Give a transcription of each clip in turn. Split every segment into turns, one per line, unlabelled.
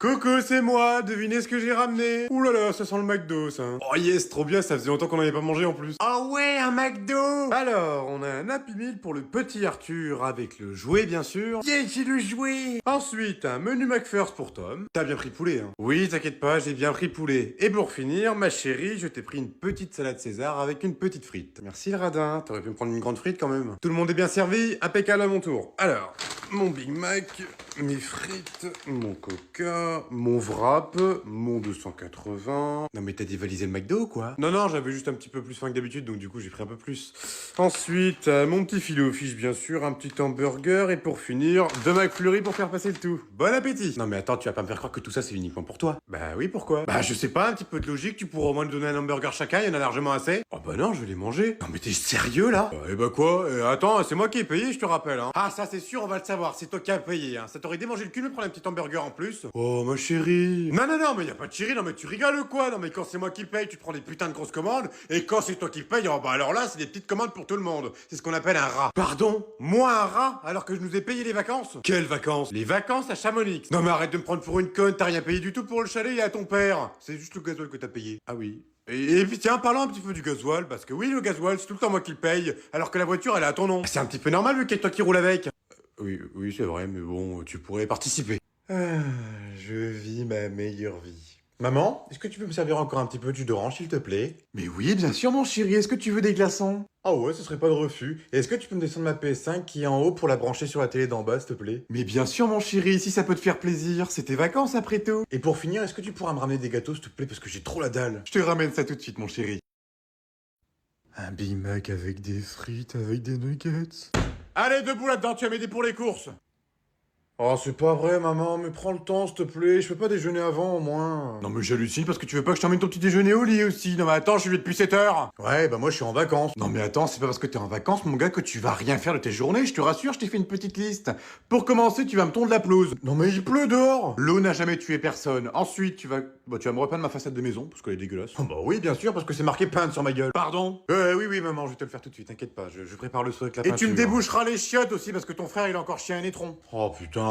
Coucou, c'est moi, devinez ce que j'ai ramené. Ouh là là, ça sent le McDo, ça. Oh yes, trop bien, ça faisait longtemps qu'on n'avait pas mangé en plus. Ah ouais, un McDo. Alors, on a un Happy Meal pour le petit Arthur avec le jouet, bien sûr. Yeah, j'ai le jouet. Ensuite, un menu McFirst pour Tom. T'as bien pris poulet, hein? Oui, t'inquiète pas, j'ai bien pris poulet. Et pour finir, ma chérie, je t'ai pris une petite salade César avec une petite frite. Merci le radin, t'aurais pu me prendre une grande frite quand même. Tout le monde est bien servi, impeccable à mon tour. Alors, mon Big Mac, mes frites, mon Coca, mon wrap, mon 280... Non mais t'as dévalisé le McDo quoi? Non, j'avais juste un petit peu plus faim que d'habitude, donc du coup j'ai pris un peu plus. Ensuite, mon petit filet aux fiches bien sûr, un petit hamburger, et pour finir, 2 McFlurry pour faire passer le tout. Bon appétit! Non mais attends, tu vas pas me faire croire que tout ça c'est uniquement pour toi. Bah oui, pourquoi? Bah je sais pas, un petit peu de logique, tu pourras au moins nous donner un hamburger chacun, il y en a largement assez. Oh bah non, je vais les manger. Non mais t'es sérieux là? Et bah quoi? Attends, c'est moi qui ai payé, je te rappelle, hein. Ah ça c'est sûr, on va le savoir, c'est toi qui as payé, hein. Ça t'aurait démangé le cul de me prendre un petit hamburger en plus. Oh ma chérie. Non, mais y a pas de chérie, non mais tu rigoles ou quoi? Non mais quand c'est moi qui paye, tu te prends des putains de grosses commandes, et quand c'est toi qui paye, oh bah alors là, c'est des petites commandes pour tout le monde. C'est ce qu'on appelle un rat. Pardon? Moi un rat? Alors que je nous ai payé les vacances? Quelles vacances? Les vacances à Chamonix. Non mais arrête de me prendre pour une conne, t'as rien payé du tout pour le chalet et à ton père. C'est juste le gasoil que t'as payé. Ah oui. Et puis tiens, parlons un petit peu du gasoil, parce que oui, le gasoil, c'est tout le temps moi qui le paye, alors que la voiture, elle est à ton nom. C'est un petit peu normal vu qu'il y a toi qui roule avec. Oui, c'est vrai, mais bon, tu pourrais participer. Ah, je vis ma meilleure vie. Maman, est-ce que tu peux me servir encore un petit peu de jus d'orange, s'il te plaît? Mais oui, bien sûr, mon chéri, est-ce que tu veux des glaçons? Ah ouais, ce serait pas de refus. Et est-ce que tu peux me descendre ma PS5 qui est en haut pour la brancher sur la télé d'en bas, s'il te plaît? Mais bien sûr, mon chéri, si ça peut te faire plaisir, c'est tes vacances après tout. Et pour finir, est-ce que tu pourras me ramener des gâteaux, s'il te plaît, parce que j'ai trop la dalle? Je te ramène ça tout de suite, mon chéri. Un Big Mac avec des frites, avec des nuggets. Allez, debout là-dedans, tu vas m'aider pour les courses. Oh, c'est pas vrai, maman, mais prends le temps, s'il te plaît. Je peux pas déjeuner avant, au moins. Non, mais j'hallucine parce que tu veux pas que je t'emmène ton petit déjeuner au lit aussi. Non, mais attends, je suis depuis 7 heures. Ouais, bah moi, je suis en vacances. Non, mais attends, c'est pas parce que t'es en vacances, mon gars, que tu vas rien faire de tes journées. Je te rassure, je t'ai fait une petite liste. Pour commencer, tu vas me tondre la pelouse. Non, mais il pleut dehors. L'eau n'a jamais tué personne. Ensuite, tu vas me repeindre ma façade de maison, parce qu'elle est dégueulasse. Oh, bah oui, bien sûr, parce que c'est marqué peinte sur ma gueule. Pardon? Oui, maman, je vais te le faire tout de suite, t'inquiète pas. Je prépare le seau avec la peinture. Et tu me déboucheras les chiottes aussi, parce que ton frère, il a encore chié un étron. Oh, putain.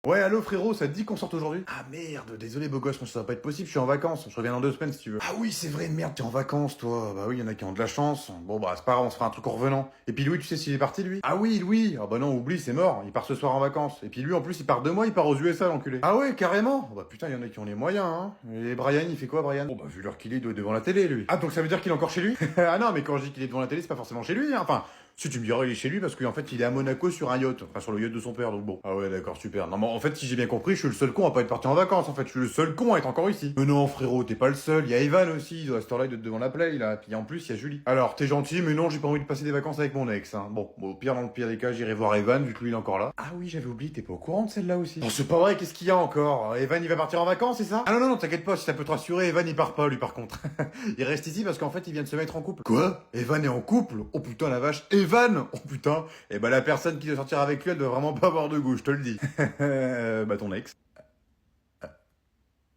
Ouais, allô frérot, ça te dit qu'on sorte aujourd'hui? Ah merde, désolé beau gosse, moi ça va pas être possible, je suis en vacances, je reviens dans 2 semaines si tu veux. Ah oui, c'est vrai, merde, t'es en vacances toi. Bah oui, y en a qui ont de la chance. Bon bah c'est pas grave, on se fera un truc en revenant. Et puis Louis, tu sais s'il est parti lui? Ah oui, Louis. Ah bah non, oublie, c'est mort, il part ce soir en vacances. Et puis lui en plus il part 2 mois, il part aux USA l'enculé. Ah ouais, carrément. Oh bah putain, y en a qui ont les moyens, hein. Et Brian, il fait quoi Brian? Bon bah vu l'heure qu'il est, il doit être devant la télé lui. Ah donc ça veut dire qu'il est encore chez lui? Ah non, mais quand je dis qu'il est devant la télé, c'est pas forcément chez lui, hein. Enfin, si tu me diras, il est chez lui parce qu'en fait, il est à Monaco sur un yacht. Enfin, sur le yacht de son père, donc bon. Ah ouais, d'accord, super. Non, mais en fait, si j'ai bien compris, je suis le seul con à pas être parti en vacances, en fait. Je suis le seul con à être encore ici. Mais non, frérot, t'es pas le seul. Il y a Evan aussi. À cette heure-là, il doit être devant la play, là. Puis en plus, il y a Julie. Alors, t'es gentil, mais non, j'ai pas envie de passer des vacances avec mon ex, hein. Bon, au pire, dans le pire des cas, j'irai voir Evan, vu que lui, il est encore là. Ah oui, j'avais oublié, t'es pas au courant de celle-là aussi. Oh, c'est pas vrai, qu'est-ce qu'il y a encore? Evan, il va partir en vacances, c'est ça? Ah non, t'inquiète pas, si ça peut te rassurer, Evan, il part pas, lui, par contre. Il reste ici parce qu'en fait, il vient de se mettre en couple. Quoi? Evan est en couple? Oh putain, la vache. Evan? Oh putain. Et bah la personne qui doit sortir avec lui, elle doit vraiment pas avoir de goût, je te le dis. Bah ton ex.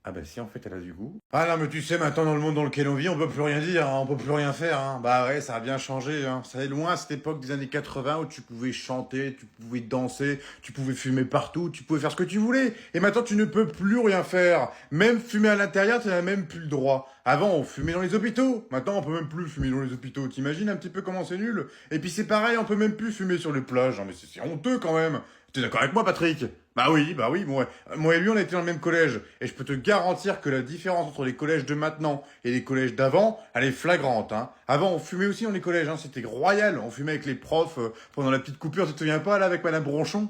Ah bah si, en fait, elle a du goût. Ah non, mais tu sais, maintenant, dans le monde dans lequel on vit, on peut plus rien dire, hein, on peut plus rien faire, hein. Bah ouais, ça a bien changé, hein. Ça est loin à cette époque des années 80 où tu pouvais chanter, tu pouvais danser, tu pouvais fumer partout, tu pouvais faire ce que tu voulais. Et maintenant, tu ne peux plus rien faire. Même fumer à l'intérieur, tu n'as même plus le droit. Avant, on fumait dans les hôpitaux. Maintenant, on peut même plus fumer dans les hôpitaux. T'imagines un petit peu comment c'est nul? Et puis c'est pareil, on peut même plus fumer sur les plages. Non mais c'est honteux quand même. T'es d'accord avec moi, Patrick? Bah oui, moi et lui, on a été dans le même collège. Et je peux te garantir que la différence entre les collèges de maintenant et les collèges d'avant, elle est flagrante, hein. Avant, on fumait aussi dans les collèges, hein. C'était royal. On fumait avec les profs pendant la petite coupure, tu te souviens pas, là, avec Madame Bronchon?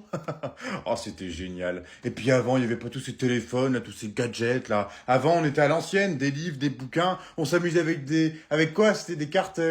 Oh, c'était génial. Et puis avant, il y avait pas tous ces téléphones, là, tous ces gadgets, là. Avant, on était à l'ancienne, des livres, des bouquins. On s'amusait avec quoi? C'était des cartes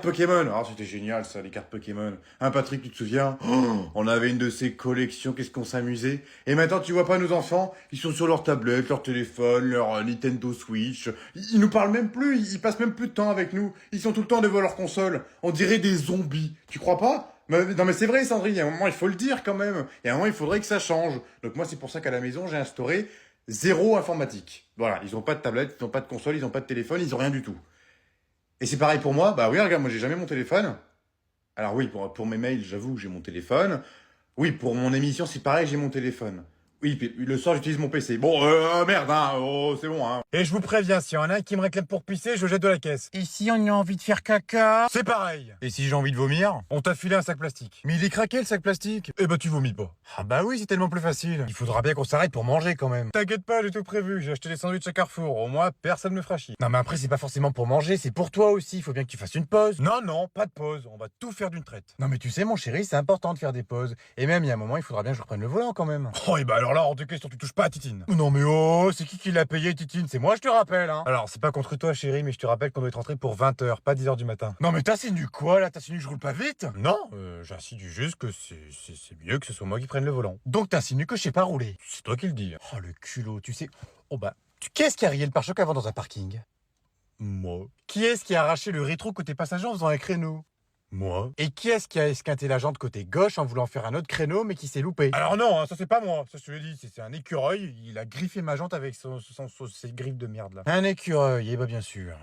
Pokémon. Oh, c'était génial, ça, les cartes Pokémon. Hein, Patrick, tu te souviens? Oh, on avait une de ces collections, qu'est-ce qu'on s'amusait. Et maintenant, tu vois pas nos enfants, ils sont sur leur tablette, leur téléphone, leur Nintendo Switch. Ils nous parlent même plus, ils passent même plus de temps avec nous. Ils sont tout le temps devant leur console. On dirait des zombies. Tu crois pas? Non mais c'est vrai, Sandrine, il y a un moment, il faut le dire quand même. Il y a un moment, il faudrait que ça change. Donc moi, c'est pour ça qu'à la maison, j'ai instauré zéro informatique. Voilà, ils ont pas de tablette, ils ont pas de console, ils ont pas de téléphone, ils ont rien du tout. Et c'est pareil pour moi. Bah oui, regarde, moi j'ai jamais mon téléphone. Alors oui, pour mes mails, j'avoue, j'ai mon téléphone. Oui, pour mon émission, c'est pareil, j'ai mon téléphone. Oui, puis le soir, j'utilise mon PC. Bon, merde, hein, oh, c'est bon, hein.
Et je vous préviens, s'il y en a un qui me réclame pour pisser, je jette de la caisse. Et si on a envie de faire caca, c'est pareil. Et si j'ai envie de vomir, on t'a filé un sac plastique. Mais il est craqué le sac plastique. Eh bah tu vomis pas. Ah bah oui, c'est tellement plus facile. Il faudra bien qu'on s'arrête pour manger quand même. T'inquiète pas, j'ai tout prévu. J'ai acheté des sandwichs à Carrefour. Au moins, personne me fera chier. Non mais après, c'est pas forcément pour manger, c'est pour toi aussi. Il faut bien que tu fasses une pause. Non, non, pas de pause. On va tout faire d'une traite. Non mais tu sais, mon chéri, c'est important de faire des pauses. Et même, il y a un moment, il faudra bien que je reprenne le volant quand même. Oh, et bah alors là, hors de question, tu touches pas à Titine. Non mais oh, c'est qui l'a payé, Titine? C'est moi, je te rappelle, hein. Alors, c'est pas contre toi, chéri, mais je te rappelle qu'on doit être rentré pour 20h, pas 10h du matin. Non mais t'insinues quoi, là? T'insinues que je roule pas vite? Non, j'insinue juste que c'est mieux que ce soit moi qui prenne le volant. Donc t'insinues que je sais pas rouler. C'est toi qui le dis. Oh, le culot, tu sais... Oh bah... Qu'est-ce qui a rayé le pare-choc avant dans un parking? Moi. Qui est-ce qui a arraché le rétro côté passager en faisant un créneau? Moi. Et qui est-ce qui a esquinté la jante côté gauche en voulant faire un autre créneau mais qui s'est loupé? Alors non, hein, ça c'est pas moi, ça je te l'ai dit, c'est un écureuil, il a griffé ma jante avec ses griffes de merde là. Un écureuil, eh bah bien sûr.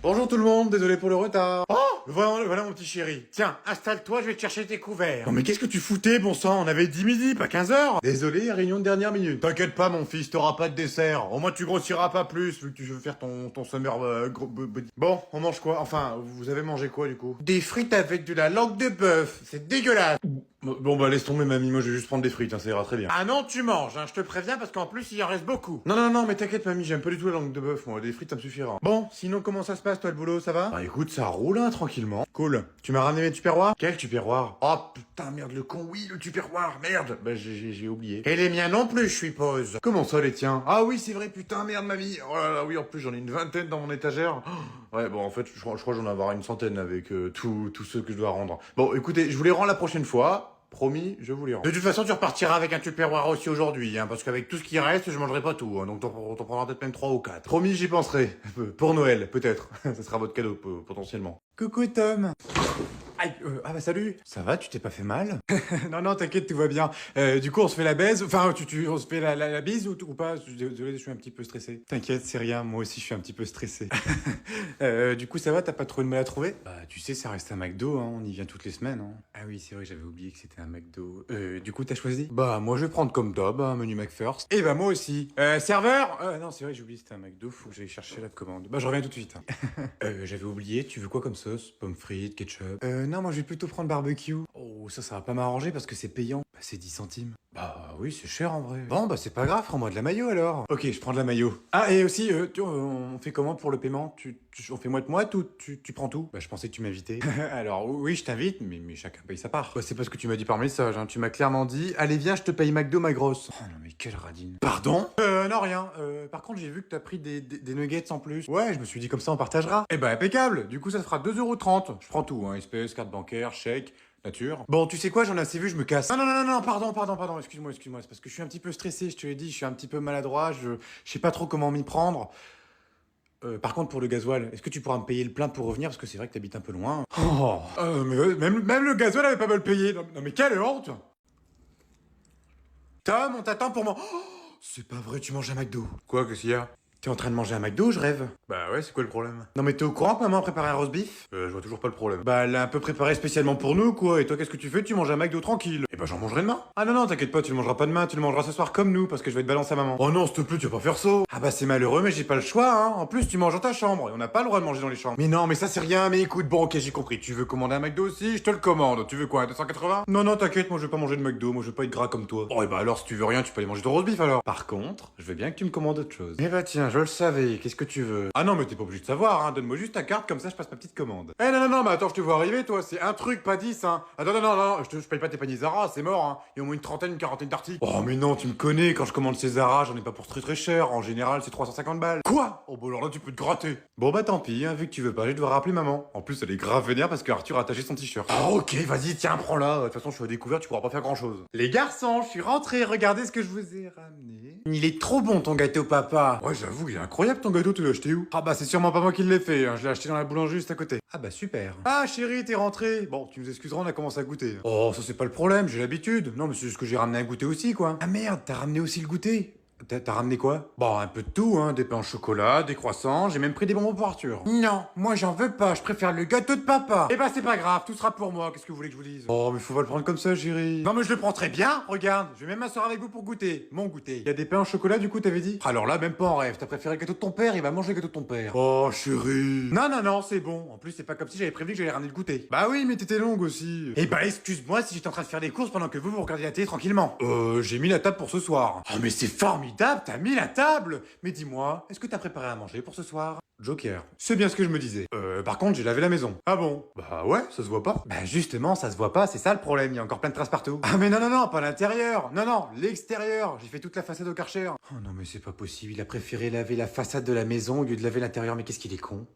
Bonjour tout le monde, désolé pour le retard. Oh, voilà mon petit chéri. Tiens, installe-toi, je vais te chercher tes couverts. Non mais qu'est-ce que tu foutais, bon sang? On avait dit midi, pas 15h. Désolé, réunion de dernière minute. T'inquiète pas mon fils, t'auras pas de dessert. Au moins tu grossiras pas plus, vu que tu veux faire ton summer body. Bon, on mange quoi? Enfin, vous avez mangé quoi du coup? Des frites avec de la langue de bœuf. C'est dégueulasse. Bon bah laisse tomber mamie, moi je vais juste prendre des frites, hein, ça ira très bien. Ah non, tu manges, hein, je te préviens parce qu'en plus il en reste beaucoup. Non, mais t'inquiète mamie, j'aime pas du tout la langue de bœuf, moi, des frites ça me suffira. Bon, sinon comment ça se passe toi le boulot, ça va? Bah écoute, ça roule hein, tranquillement. Cool. Tu m'as ramené mes tupperwares? Quel tupperware? Oh putain merde le con, oui le tupperware, merde. Bah j'ai oublié. Et les miens non plus, je suppose. Comment ça les tiens? Ah oui c'est vrai, putain merde mamie. Oh là là, oui en plus j'en ai une vingtaine dans mon étagère. Ouais bon en fait je crois que j'en ai avoir une centaine avec tous ceux que je dois rendre. Bon écoutez, je vous les rends la prochaine fois. Promis, je vous les rends. De toute façon, tu repartiras avec un tupperware aussi aujourd'hui, hein, parce qu'avec tout ce qui reste, je mangerai pas tout, hein, donc t'en prendras peut-être même 3 ou 4. Promis, j'y penserai. Pour Noël, peut-être. Ça sera votre cadeau, potentiellement. Coucou Tom. Aïe, ah bah salut. Ça va, tu t'es pas fait mal? Non, t'inquiète, tout va bien. Du coup, on se fait la baise, enfin, on se fait la bise ou pas? Désolé, je suis un petit peu stressé. T'inquiète, c'est rien, moi aussi je suis un petit peu stressé. Du coup, ça va, t'as pas trop de mal à trouver? Bah, tu sais, ça reste un McDo, hein, on y vient toutes les semaines, hein. Ah oui, c'est vrai, j'avais oublié que c'était un McDo. Du coup, t'as choisi? Bah, moi je vais prendre comme d'hab, un menu McFirst. Et bah, moi aussi. Serveur? Non, c'est vrai, j'ai oublié que c'était un McDo, faut que j'aille chercher la commande. Bah, je reviens tout de suite. Hein. J'avais oublié, tu veux quoi comme sauce? Pommes frites, ketchup? Non, moi je vais plutôt prendre barbecue. Oh, ça va pas m'arranger parce que c'est payant. Bah, c'est 10 centimes. Bah oui, c'est cher en vrai. Bon, bah c'est pas grave, prends-moi de la mayo alors. Ok, je prends de la mayo. Ah, et aussi, on fait comment pour le paiement? On fait moite-moite ou tu prends tout? Bah je pensais que tu m'invitais. Alors oui, je t'invite, mais chacun paye sa part. Bah, c'est pas ce que tu m'as dit par message, hein. Tu m'as clairement dit, allez viens, je te paye McDo ma grosse. Oh non mais quelle radine. Pardon? Non rien. Par contre, j'ai vu que t'as pris des nuggets en plus. Ouais, je me suis dit comme ça on partagera. Eh bah impeccable. Du coup, ça te fera 2,30 €. Je prends tout, hein, espèces, carte bancaire, chèque. Nature. Bon, tu sais quoi, j'en ai assez vu, je me casse. Non, pardon, excuse-moi, c'est parce que je suis un petit peu stressé, je te l'ai dit, je suis un petit peu maladroit, je sais pas trop comment m'y prendre. Par contre, pour le gasoil, est-ce que tu pourras me payer le plein pour revenir, parce que c'est vrai que t'habites un peu loin. Oh, mais même le gasoil avait pas mal payé. Non, mais quelle honte! Tom, on t'attend pour moi. Oh, c'est pas vrai, tu manges un McDo. Quoi, qu'est-ce qu'il y a? T'es en train de manger un McDo, je rêve? Bah ouais, c'est quoi le problème? Non mais t'es au courant que maman a préparé un roast beef? Je vois toujours pas le problème. Bah elle l'a un peu préparé spécialement pour nous quoi, et toi qu'est-ce que tu fais? Tu manges un McDo tranquille. Et bah j'en mangerai demain. Ah non, t'inquiète pas, tu le mangeras pas demain, tu le mangeras ce soir comme nous, parce que je vais te balancer à maman. Oh non, s'il te plaît, tu vas pas faire ça. Ah bah c'est malheureux, mais j'ai pas le choix, hein. En plus, tu manges dans ta chambre, et on n'a pas le droit de manger dans les chambres. Mais non, mais ça c'est rien, mais écoute, bon ok, j'ai compris. Tu veux commander un McDo aussi? Je te le commande. Tu veux quoi, 280? Non, t'inquiète, moi je vais pas manger de McDo, moi je veux pas être gras comme toi. Oh et bah alors si tu veux rien, tu peux aller manger ton roast beef alors. Par contre, je veux bien que tu me commandes autre chose. Eh bah tiens, je le savais. Qu'est-ce que tu veux? Ah non, mais t'es pas obligé de savoir, hein. Donne-moi juste ta carte, comme ça je passe ma petite commande. Eh non, mais attends, je te vois arriver, toi. C'est un truc, pas 10, hein. Attends, non, je paye pas tes paniers Zara, c'est mort, hein. Il y a au moins une quarantaine d'articles. Oh, mais non, tu me connais, quand je commande chez Zara, j'en ai pas pour très cher. En général, c'est 350 balles. Quoi? Oh, bah alors là, tu peux te gratter. Bon, bah tant pis, hein, vu que tu veux pas, je vais devoir rappeler maman. En plus, elle est grave vénère parce que Arthur a attaché son t-shirt. Ah, ok, vas-y, tiens, prends-la. De toute façon, je suis à découvert, tu pourras pas faire grand chose. Les garçons, je suis rentré, regardez ce que je vous ai ramené. Il est trop bon ton gâteau, papa. Ouais, j'avoue, il est incroyable ton gâteau, tu l'as acheté où? Ah bah c'est sûrement pas moi qui l'ai fait, hein. Je l'ai acheté dans la boulangerie juste à côté. Ah bah super. Ah chérie, t'es rentré. Bon, tu nous excuseras, on a commencé à goûter. Oh, ça c'est pas le problème, j'ai l'habitude. Non mais c'est juste que j'ai ramené un goûter aussi quoi. Ah merde, t'as ramené aussi le goûter? T'as ramené quoi? Bon, un peu de tout, hein, des pains au chocolat, des croissants, j'ai même pris des bonbons pour Arthur. Non, moi j'en veux pas, je préfère le gâteau de papa. Eh ben c'est pas grave, tout sera pour moi, qu'est-ce que vous voulez que je vous dise? Oh, mais faut pas le prendre comme ça, chérie. Non mais je le prends très bien, regarde, je vais même m'asseoir avec vous pour goûter. Mon goûter. Y a des pains au chocolat du coup, t'avais dit? Alors là, même pas en rêve, t'as préféré le gâteau de ton père, il va manger le gâteau de ton père. Oh, chérie. Non, non, non, c'est bon. En plus, c'est pas comme si j'avais prévu que j'allais ramener le goûter. Bah oui, mais t'étais longue aussi. Eh bah excuse-moi si j'étais en train de faire des courses pendant que vous regardiez la télé tranquillement. J'ai mis la table pour ce soir. Oh mais c'est formidable, t'as mis la table. Mais dis-moi, est-ce que t'as préparé à manger pour ce soir? Joker. C'est bien ce que je me disais. Par contre, j'ai lavé la maison. Ah bon? Bah ouais, ça se voit pas. Bah justement, ça se voit pas, c'est ça le problème, il y a encore plein de traces partout. Ah mais non, non, non, pas l'intérieur. Non, non, l'extérieur. J'ai fait toute la façade au Karcher. Oh non mais c'est pas possible, il a préféré laver la façade de la maison au lieu de laver l'intérieur, mais qu'est-ce qu'il est con.